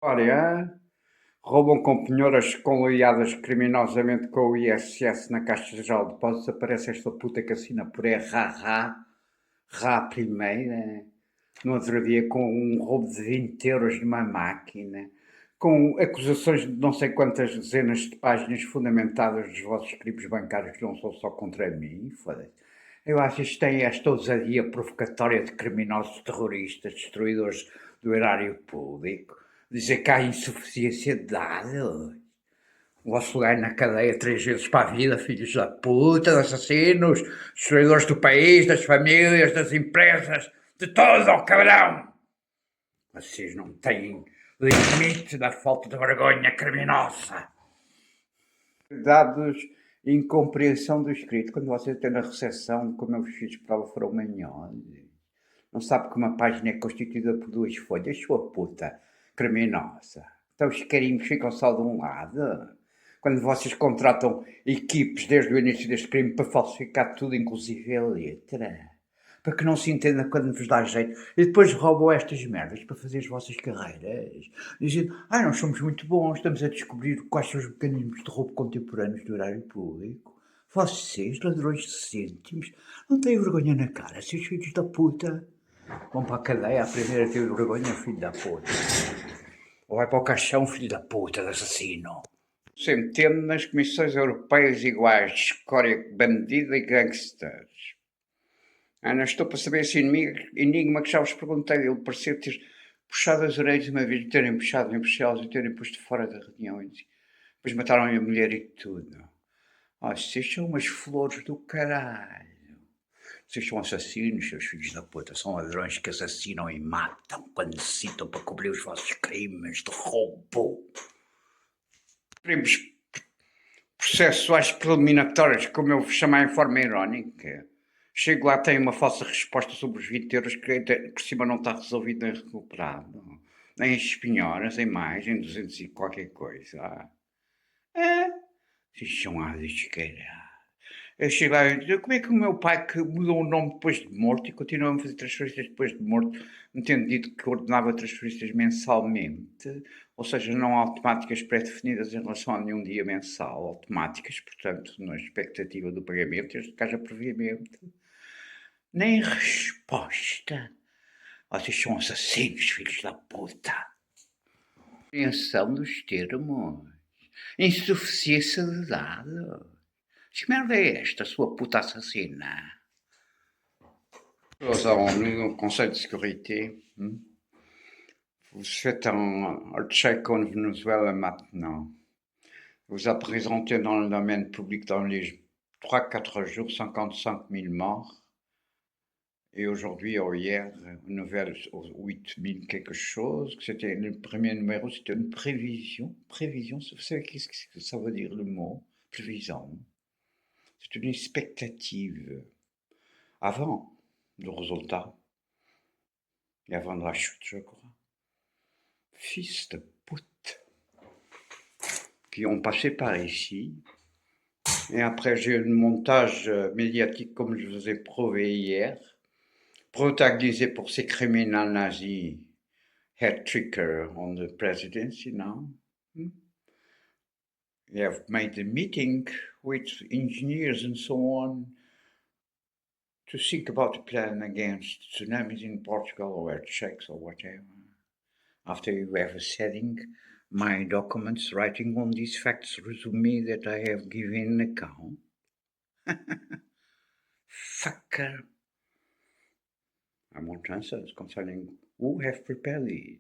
Olha, roubam com penhoras conluiadas criminosamente com o ISS na Caixa Geral de Depósitos. Aparece esta puta que assina por Rá primeira, no outro dia com um roubo de 20 euros de uma máquina, com acusações de não sei quantas dezenas de páginas fundamentadas dos vossos crimes bancários que não são só contra mim, foda-se. Eu acho que isto tem esta ousadia provocatória de criminosos terroristas, destruidores do erário público, dizer que há insuficiência de dados. O vosso lugar na cadeia 3 vezes para a vida, filhos da puta, de assassinos, destruidores do país, das famílias, das empresas, de todo o cabrão! Vocês não têm limite da falta de vergonha criminosa. Dados incompreensão do escrito. Quando você tem na recepção, como eu vos fiz prova, foram manhões. Não sabe que uma página é constituída por 2 folhas, sua puta criminosa. Então os carimbos ficam só de um lado. Quando vocês contratam equipes desde o início deste crime para falsificar tudo, inclusive a letra. Para que não se entenda quando vos dá jeito. E depois roubam estas merdas para fazer as vossas carreiras. Dizendo, nós somos muito bons, estamos a descobrir quais são os mecanismos de roubo contemporâneos do erário público. Vocês, ladrões de cêntimos, não têm vergonha na cara, seus filhos da puta. Vão para a cadeia, a primeira a ter vergonha, filho da puta. Ou vai para o caixão, filho da puta, de assassino. Centenas de comissões europeias iguais, escória bandida e gangsters. Não estou para saber esse enigma que já vos perguntei. Ele parecia ter puxado as orelhas uma vez, terem puxado em Bruxelas e terem posto fora da reuniões. Depois mataram a mulher e tudo. Vocês são umas flores do caralho. Vocês são assassinos, seus filhos da puta. São ladrões que assassinam e matam quando necessitam para cobrir os vossos crimes de roubo. Crimes processuais preliminatórios, como eu vos chamar em forma irónica. Chego lá, tenho uma falsa resposta sobre os 20 euros que por cima não está resolvido nem recuperado. Nem as penhoras, em mais, em 200 e qualquer coisa. Vocês são a descarada. Eu chego lá e digo, como é que o meu pai, que mudou o nome depois de morto e continua a fazer transferências depois de morto, me tendo dito que ordenava transferências mensalmente, ou seja, não automáticas pré-definidas em relação a nenhum dia mensal, automáticas, portanto, na expectativa do pagamento, desde que haja previamente. Nem resposta. Vocês são assassinos, filhos da puta. Compreensão dos termos. Insuficiência de dados. Que merda é esta, sua puta assassina? Nous avons le Conseil de sécurité. Vous faites un check en Venezuela maintenant. Vous avez présenté dans le domaine public dans les 3-4 jours 55 000 morts. Et aujourd'hui, ou hier, une nouvelle 8 000 quelque chose. C'était le premier numéro, c'était une prévision. Prévision, vous savez qu'est-ce que ça veut dire le mot prévision? C'est une expectative avant le résultat et avant la chute, je crois. Fils de pute qui ont passé par ici. Et après, j'ai eu un montage médiatique comme je vous ai prouvé hier, protagonisé pour ces criminels nazis, head tricker on the presidency now. They have made a meeting with engineers and so on to think about a plan against tsunamis in Portugal or earthquakes or whatever. After you have a setting, my documents writing on these facts resume that I have given account. Fucker. I want answers concerning who have prepared these.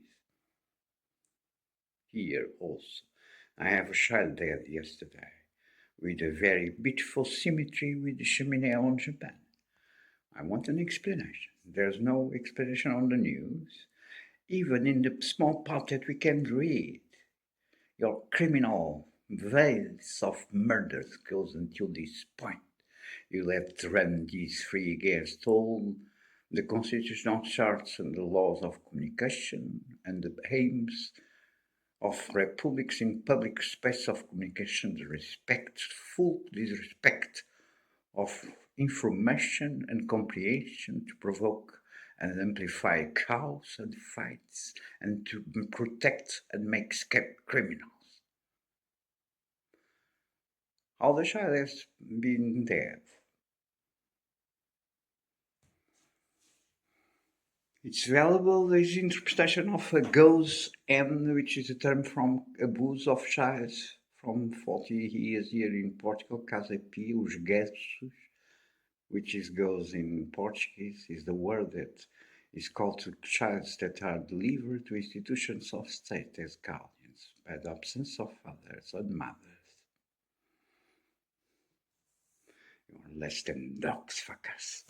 Here also, I have a child dead yesterday, with a very beautiful symmetry with the chimney on Japan. I want an explanation. There's no explanation on the news, even in the small part that we can read. Your criminal veils of murders goes until this point. You let run these free against all the constitutional charts and the laws of communication and the aims of republics in public space of communication, full disrespect of information and comprehension to provoke and amplify chaos and fights and to protect and make escape criminals. All the child has been there. It's valuable is interpretation of a goes and which is a term from abuse of child from 40 years here in Portugal, Casa P, os guetos, which is goes in Portuguese, is the word that is called to childs that are delivered to institutions of state as guardians by the absence of fathers and mothers. You are less than dogs, fuckers.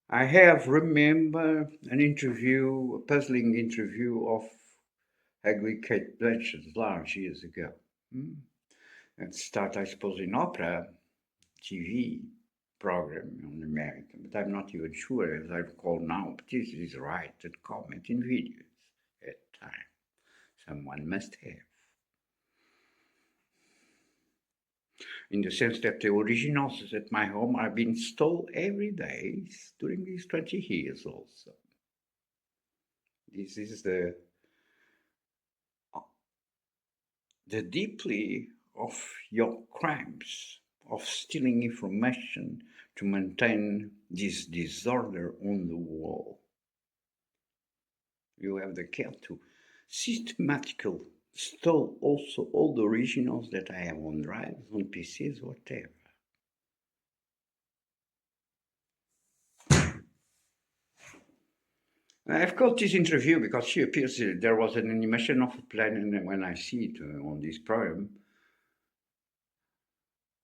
I have remember an interview, a puzzling interview of Ugly Kate Blanchett large years ago. It started, I suppose, in opera TV program in America, but I'm not even sure, as I recall now, but this is right and comment in videos at time. Someone must have. In the sense that the originals at my home are being stolen every day during these 20 years also. This is the deeply of your crimes of stealing information to maintain this disorder on the wall. You have the care to systematically stole also all the originals that I have on drives, on PCs, whatever. I've got this interview because she appears, there was an animation of a plane, and when I see it on this program,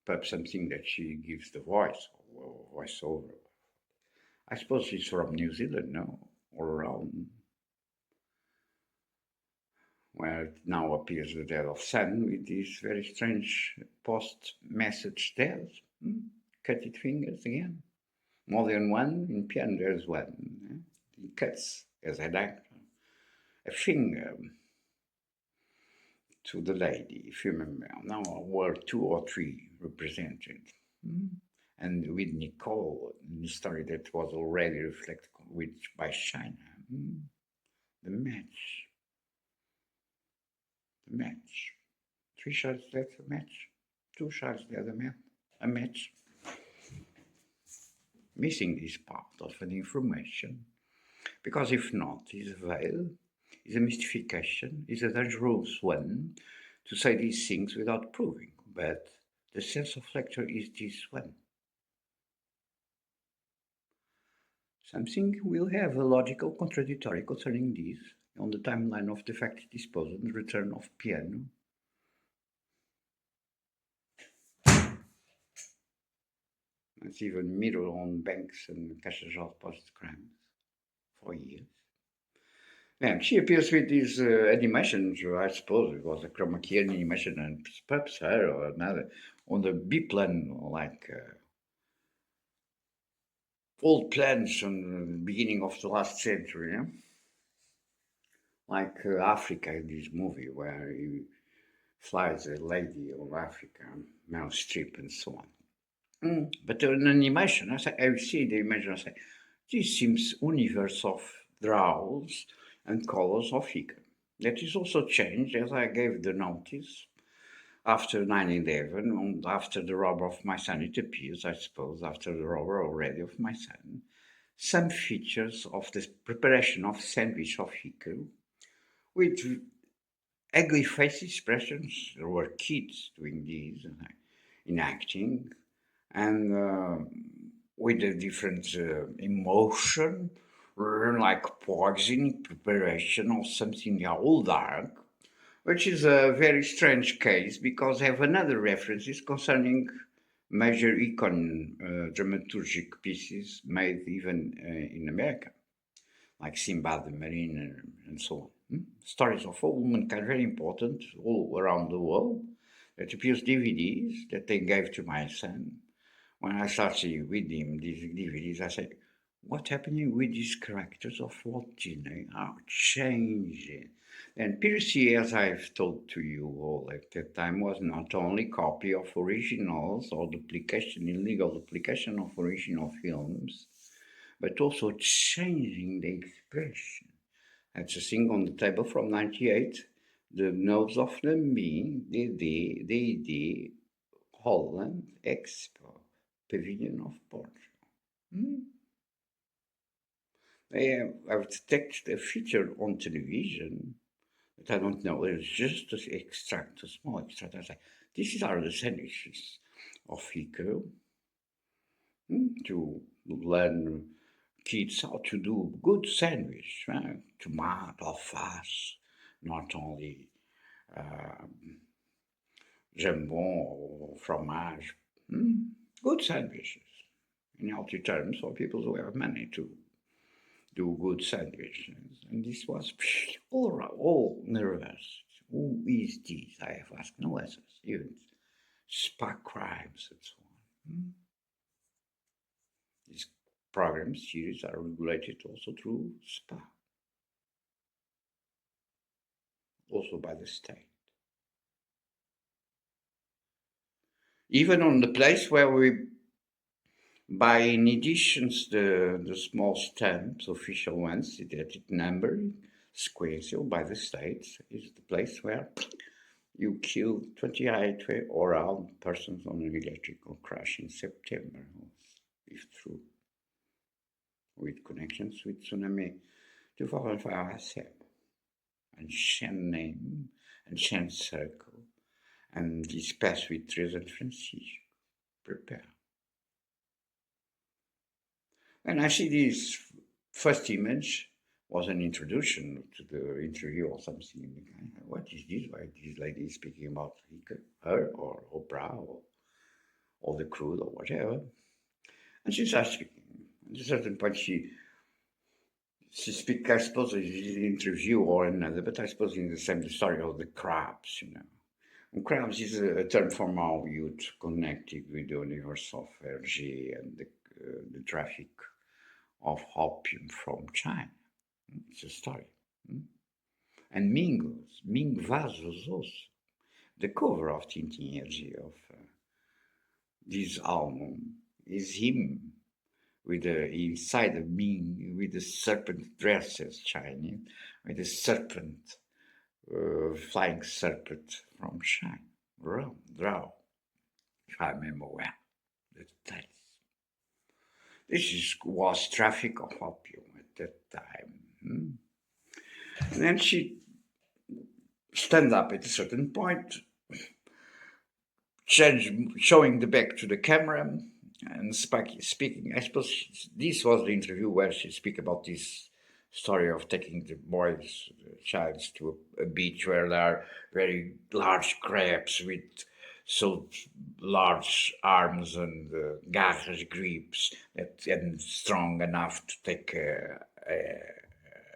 perhaps something that she gives the voiceover. I suppose she's from New Zealand, no? Or around, where it now appears the death of son with this very strange post message there. Cut it fingers again. More than one in piano, there's one. He cuts as a actor a finger to the lady, if you remember. Now were two or three represented. And with Nicole, the story that was already reflected with by China. The match. The match. 3 shots left a match. 2 shots the other man. A match. Missing this part of an information. Because if not, is a veil, is a mystification, is a dangerous one to say these things without proving. But the sense of lecture is this one. Something will have a logical contradictory concerning this on the timeline of the fact disposal and return of piano. It's even mirror on banks and caixas de post crimes for years. And she appears with these animations, I suppose it was a chroma key animation, and perhaps her or another, on the B plan, like old plans from the beginning of the last century, yeah? Like Africa in this movie, where he flies a lady of Africa, mouse strip, and so on. But in animation, I see the image, I say, this seems universe of draws and colors of figure. That is also changed as I gave the notice after 9/11, and after the robber of my son. It appears, I suppose, after the robber already of my son, some features of the preparation of sandwich of hickory with ugly face expressions. There were kids doing this in acting, and with a different emotion, like pausing, preparation, or something all dark, which is a very strange case because I have another references concerning major icon dramaturgic pieces made even in America, like Sinbad the Marine and so on. Stories of all womankind, very important all around the world. That appears DVDs that they gave to my son. When I started with him these DVDs, I said, what's happening with these characters of Walt Disney are changing. And Piercy, as I've told to you all at that time, was not only copy of originals or duplication, illegal duplication of original films, but also changing the expression. That's a thing on the table from 98. The Nose of the Me, the Holland Expo, Pavilion of Portugal. Hmm? I've detected a feature on television that I don't know. It's just an extract, a small extract. I say, these are the sandwiches of Hiko to learn kids how to do good sandwich, right? Tomato, alface, not only uh, jambon or fromage. Good sandwiches in healthy terms for people who have money to do good sandwiches. And this was all nervous. Who is this? I have asked no answers, even spa crimes and so on. These programs, series are regulated also through spa, also by the state. Even on the place where we buy in editions the small stamps, official ones, that number, sequential by the state, is the place where you killed 28 around persons on an electrical crash in September, if true, with connections with tsunami 2005 and Shen name and Shen circle, and this pass with Teresa and Francisco. Prepare. And I see this first image was an introduction to the interview or something. What is this? Why this lady is speaking about her or Oprah or the crew or whatever? And she starts speaking. At a certain point, she speaks, I suppose, in an interview or another, but I suppose in the same story of the crabs, you know. And crabs is a term from our youth connected with the universe of energy and the traffic of opium from China. It's a story. And Ming Vasos also. The cover of Tintin Energy of this album is him with inside of Ming with the serpent dresses Chinese, with the serpent, flying serpent from China. Draw, if I remember well, the details. Was traffic of opium at that time. And then she stand up at a certain point, showing the back to the camera and speaking. I suppose this was the interview where she speak about this story of taking the boys, the child, to a beach where there are very large crabs with so large arms and garras grips that and strong enough to take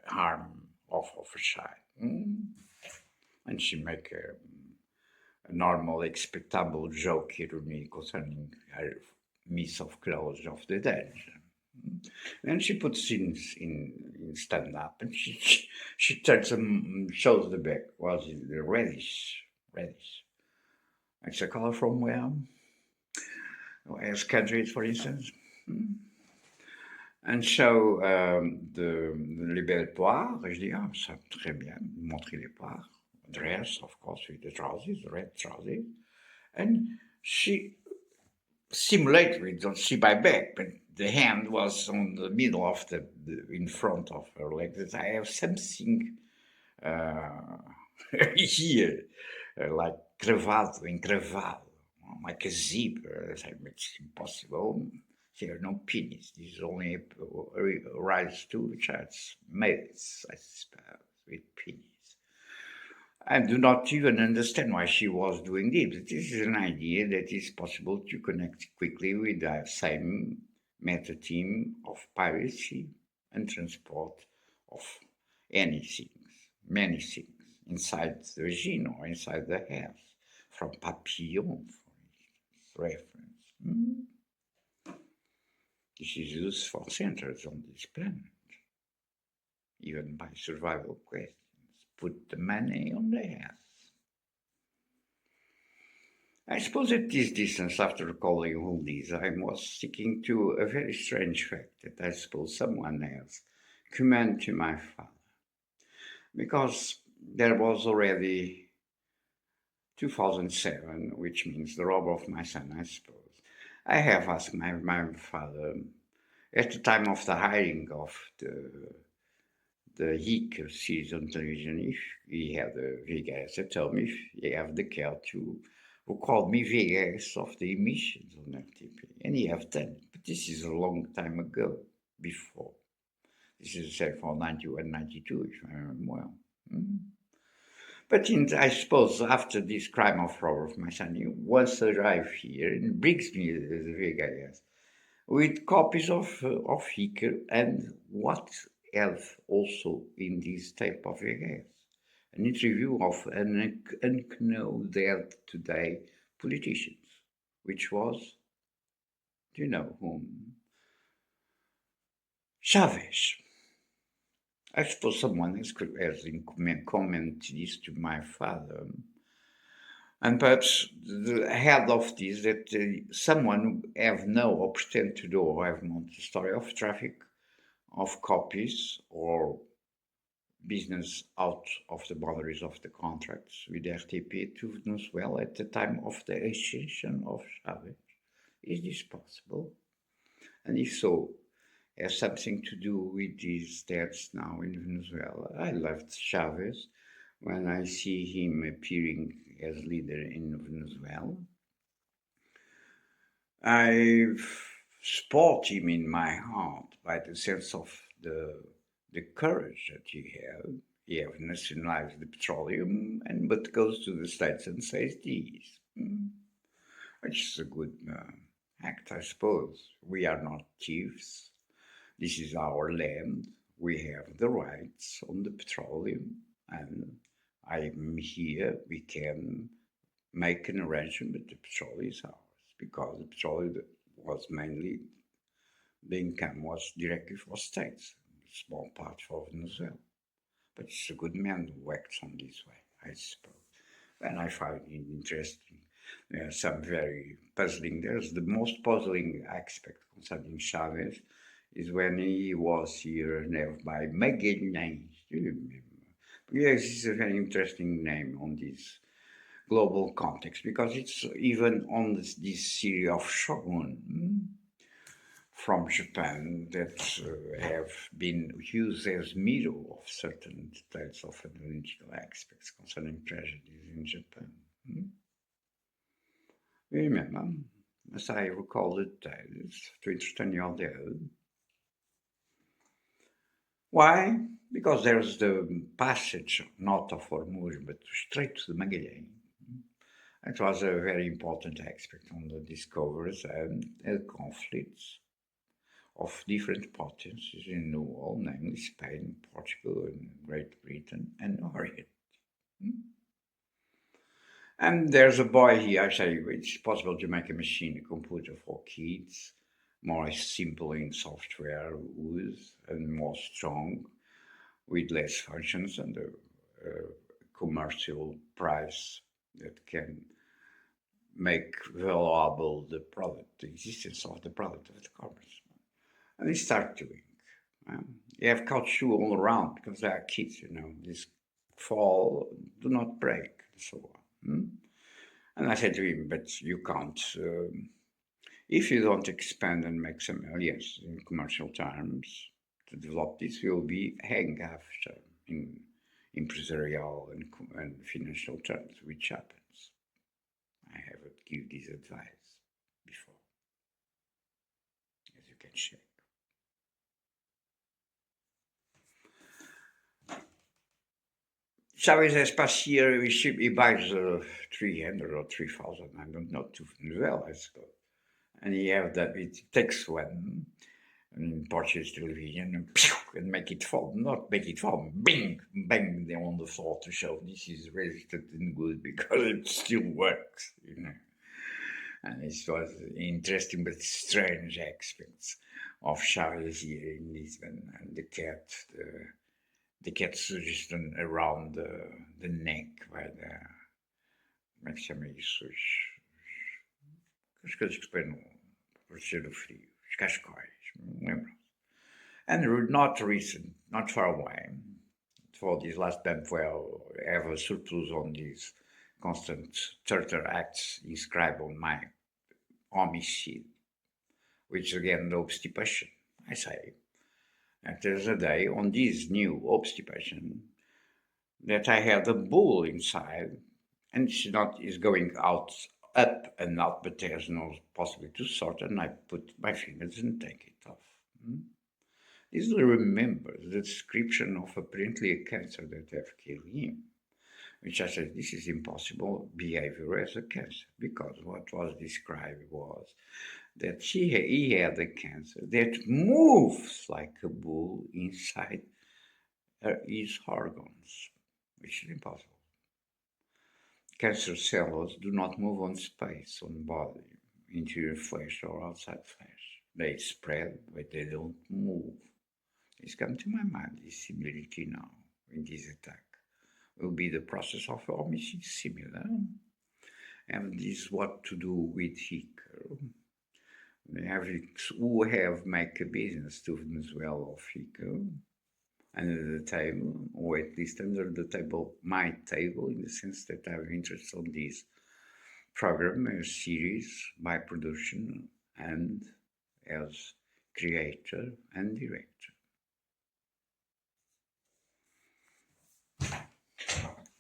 harm of a child. And she make a normal, expectable joke irony concerning her miss of clothes of the danger. And she puts in stand up and she turns and shows the back. Was it the reddish? It's a color from where? As countries, for instance. And show les belles poires. Je dis, ah, ça très bien, montrer les poires. Dress, of course, with the trousers, red trousers. And she simulated, we don't see my back, but the hand was on the middle of in front of her leg. That I have something here, like encravado, like a zipper. I said, it's impossible. Here, no penis. This is only rise to child's males, I suppose, with penis. I do not even understand why she was doing this. This is an idea that is possible to connect quickly with the same meta theme of piracy and transport of anything, many things, inside the regime or inside the house, from Papillon, for instance, reference. This is used for centers on this planet, even by survival questions. Put the money on the head. I suppose at this distance, after recalling all these, I was sticking to a very strange fact that I suppose someone else commented to my father. Because there was already 2007, which means the robber of my son, I suppose. I have asked my father at the time of the hiring of the Hick series on television if he had a VHS. Told me if he have the care to who called me VHS of the emissions on FTP. And he have done it. But this is a long time ago, before. This is say for 91, 92, if I remember well. But I suppose after this crime of robbery of my son, he once arrived here and brings me the VHS with copies of Hicker and what else also in this type of VHS. An interview of an unknown dead today politicians, which was, do you know whom? Chavez. I suppose someone has commented this to my father. And perhaps the head of this that someone have no or pretend to do or have known the story of traffic of copies or business out of the boundaries of the contracts with RTP to Venezuela at the time of the ascension of Chavez. Is this possible? And if so, has something to do with these deaths now in Venezuela? I loved Chavez when I see him appearing as leader in Venezuela. I support him in my heart by the sense of the courage that he had. He have nationalized the petroleum, and but goes to the states and says this, which is a good act, I suppose. We are not thieves. This is our land. We have the rights on the petroleum, and I'm here. We can make an arrangement, but the petrol is ours because the petrol was mainly the income was directly for states, a small part for Venezuela. But it's a good man who acts on this way, I suppose. And I find it interesting. There are some very puzzling. There's the most puzzling aspect concerning Chavez is when he was here named by Magalhães. Do you remember? Yes, it's a very interesting name on this global context because it's even on this series of shogun from Japan that have been used as mirror of certain details of analytical aspects concerning tragedies in Japan. You remember, as I recall the details to entertain you all there. Why? Because there's the passage not of Hormuz but straight to the Magellan. It was a very important aspect on the discoveries and conflicts of different potencies in the world, namely Spain, Portugal, and Great Britain, and Orient. And there's a boy here, I say, it's possible to make a machine, a computer for kids, more simple in software use and more strong with less functions and a commercial price that can make valuable the product, the existence of the product of the commerce. And they start doing. You have caoutchouc all around because they are kids, this fall, do not break, and so on. And I said to him, but you can't, if you don't expand and make some, yes, in commercial terms, to develop this, you'll be hanged after in empresarial and financial terms, which happens. I have given this advice before, as you can check. Chavez has year he buys 300 or 3,000, I don't know, to Venezuela, I suppose. And he have that, it takes one in Portuguese television and make it fall. Not make it fall, bang, bang on the floor to show this is registered and good because it still works. And it was interesting but strange aspects of Charles here in Lisbon, and the cat suggestion around the neck by the. Como é que se chama isso? As coisas que se põem no proteger do frio, os cascóis, não lembro. And not recent, not far away, for this last time, well, I have a surplus on these constant torture acts inscribed on my homicide, which again, the obstipation, I say. And there's a day on this new obstipation that I have the bull inside, and she not is going out up and out, but there's no possibility to sort, and I put my fingers and take it off. This remembers the description of apparently a cancer that have killed him, which I said, this is impossible behavior as a cancer, because what was described was that he had a cancer that moves like a bull inside his organs, which is impossible. Cancer cells do not move on space, on body, interior flesh or outside flesh. They spread, but they don't move. It's come to my mind, this similarity now in this attack will be the process of homicide similar. And this is what to do with Hickel. Who have make a business to Venezuela of Hickel under the table, or at least under the table, my table, in the sense that I have interest on this program as series by production and as creator and director.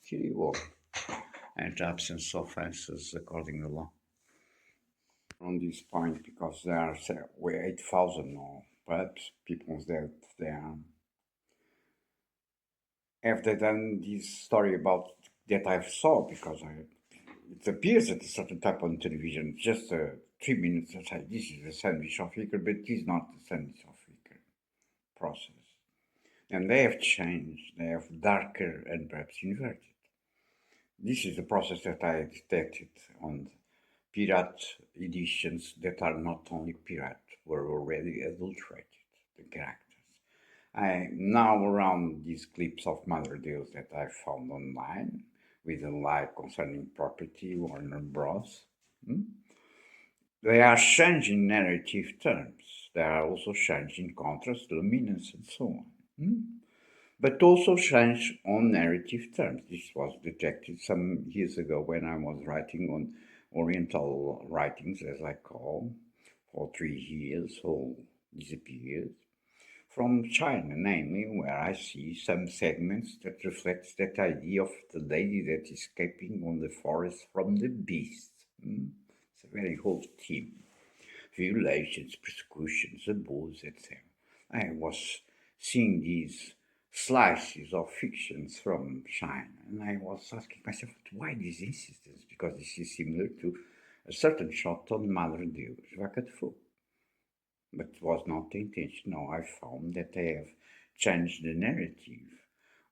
Here you are, and absence of answers according to law. On this point, because there are 8,000 now, perhaps people that have they done this story about that I saw, because it appears at a certain type on television, just 3 minutes, I say, this is a sandwich of Hickel, but it is not the sandwich of Hickel process. And they have changed, they have darker and perhaps inverted. This is the process that I detected on pirate editions that are not only pirate, were already adulterated, the characters. I now around these clips of Mother Deus that I found online with a lie concerning property, Warner Bros. They are changing narrative terms. They are also changing contrast, luminance, and so on. But also change on narrative terms. This was detected some years ago when I was writing on Oriental writings, as I call, for 3 years, all disappeared, from China, namely, where I see some segments that reflects that idea of the lady that is escaping on the forest from the beast. It's a very old theme. Violations, persecutions, abuse, etc. I was seeing these slices of fictions from China, and I was asking myself, why this insistence? Because this is similar to a certain shot on Mother Deus, Vaca de Fogo. But it was not the intention. No, I found that they have changed the narrative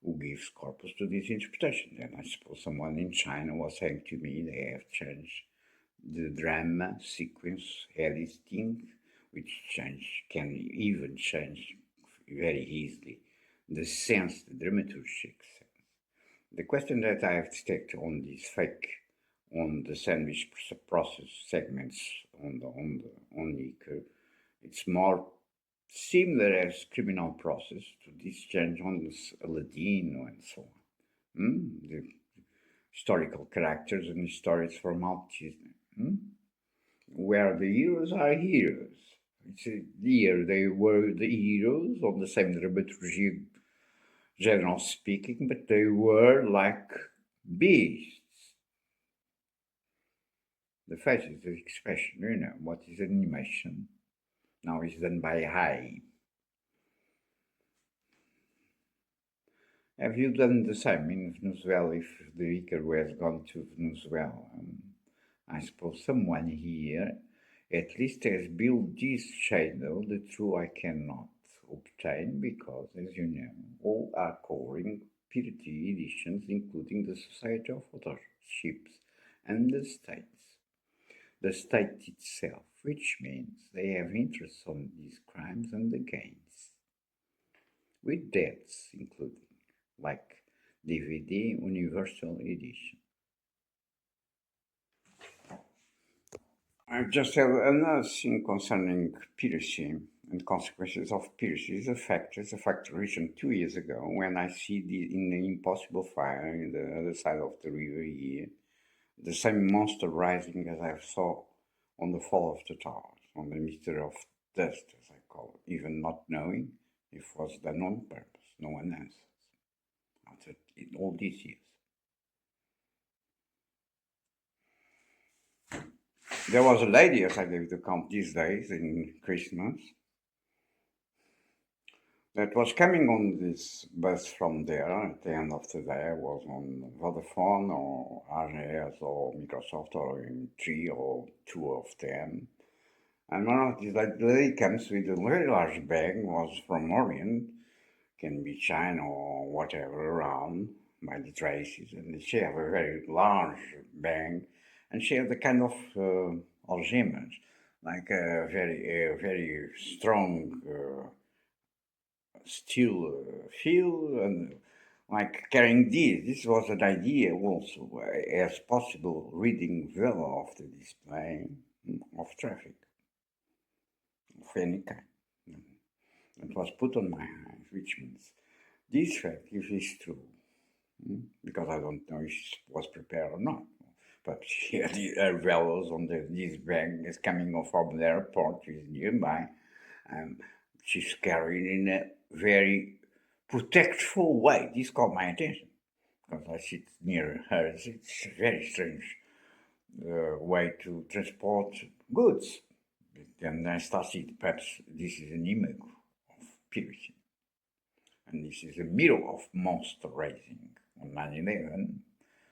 who gives corpus to this interpretation. And I suppose someone in China was saying to me they have changed the drama sequence editing, which can even change very easily the sense, the dramaturgic sense. The question that I have to take on this fake, on the sandwich process segments on Iker, it's more similar as criminal process to this change on Ladino and so on. The historical characters and stories from Maltese, where the heroes are heroes. Here they were the heroes on the same dramaturgy, general speaking, but they were like beasts. The faces, the expression, what is animation now is done by AI. Have you done the same in Venezuela if the Iker has gone to Venezuela? I suppose someone here at least has built this shadow. The truth I cannot obtain because, as you know, all are covering pirate editions, including the Society of Authorships and the States. the state itself, which means they have interest on these crimes and the gains, with debts including, like DVD Universal Edition. I just have another thing concerning piracy and consequences of piracy. It's a fact recent 2 years ago when I see in the Impossible Fire in the other side of the river here, the same monster rising as I saw on the Fall of the Towers, on the Mystery of Dust, as I call it, even not knowing if it was done on purpose. No one answers after all these years. There was a lady, as I gave the count these days in Christmas, that was coming on this bus from there at the end of the day, was on Vodafone or RS or Microsoft or in three or two of them. And one of these lady comes with a very large bag, was from Orient, can be China or whatever around by the traces, and she have a very large bag, and she have the kind of algemas, like a very strong steel feel, and like carrying this. This was an idea also, as possible reading well of the display of traffic of any kind. It was put on my eyes, which means this fact, if it's true, because I don't know if she was prepared or not, but she had her values on this bag is coming off from the airport, which is nearby, and she's carried in a very protectful way. This caught my attention because I sit near her. It's a very strange way to transport goods. Then I started, perhaps this is an image of purity. And this is the middle of monster raising on 9/11,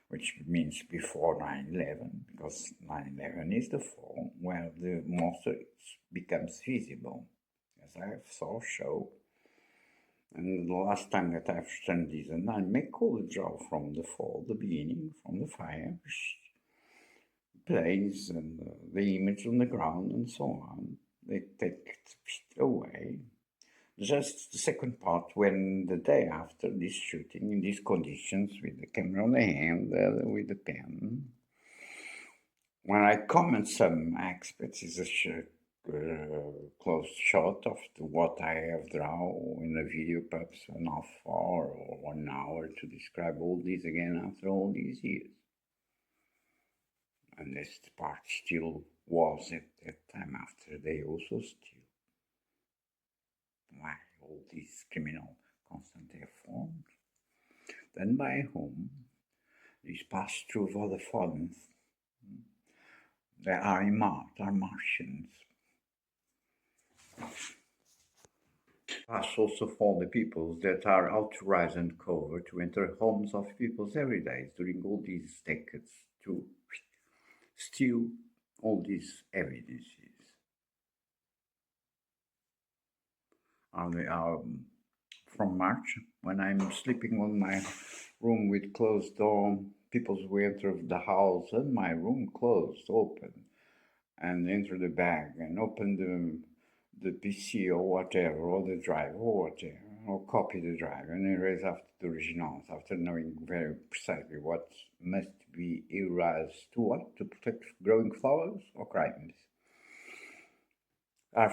which means before 9/11, because 9/11 is the fall where the monster becomes visible, as I saw show. And the last time that I've done this, and I make all the draw from the fall, the beginning, from the fire, plays and the image on the ground and so on. They take it away. Just the second part, when the day after this shooting, in these conditions, with the camera on the hand, with the pen, when I comment some aspects, is a close shot of what I have drawn in a video, perhaps an half hour or 1 hour, to describe all this again after all these years. And this part still was at that time after they also still. Why all these criminal constant formed? Then by whom? These pass through Vodafone. They are in Mars, are Martians. Pass also for the peoples that are authorized and covered to enter homes of peoples every day during all these decades to steal all these evidences. From March, when I'm sleeping on my room with closed door, people will enter the house and my room closed, open, and enter the bag and open the PC or whatever, or the drive or whatever, or copy the drive and erase after the originals, after knowing very precisely what must be erased to what? To protect growing flowers or crimes.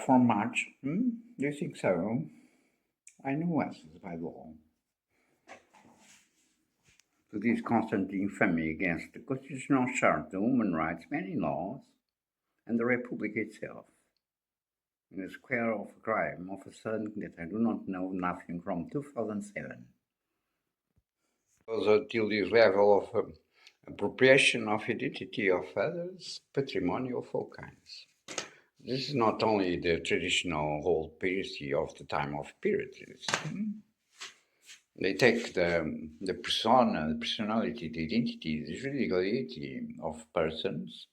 From March, do you think so? I know answers by law to this constant infamy against the Constitutional Charter, human rights, many laws, and the Republic itself. In a square of a crime of a sudden that I do not know nothing from 2007. Because until this level of appropriation of identity of others, patrimony of all kinds. This is not only the traditional whole piracy of the time of pirates. They take the persona, the personality, the identity, the judiciality of persons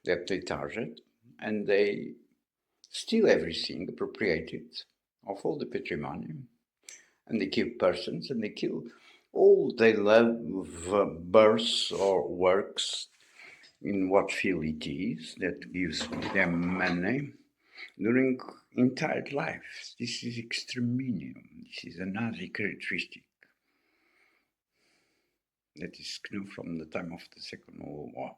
that they target, and they steal everything, appropriate it, of all the patrimony, and they kill persons, and they kill all they love, births or works, in what field it is that gives them money during entire life. This is extreminium. This is a Nazi characteristic that is from the time of the Second World War.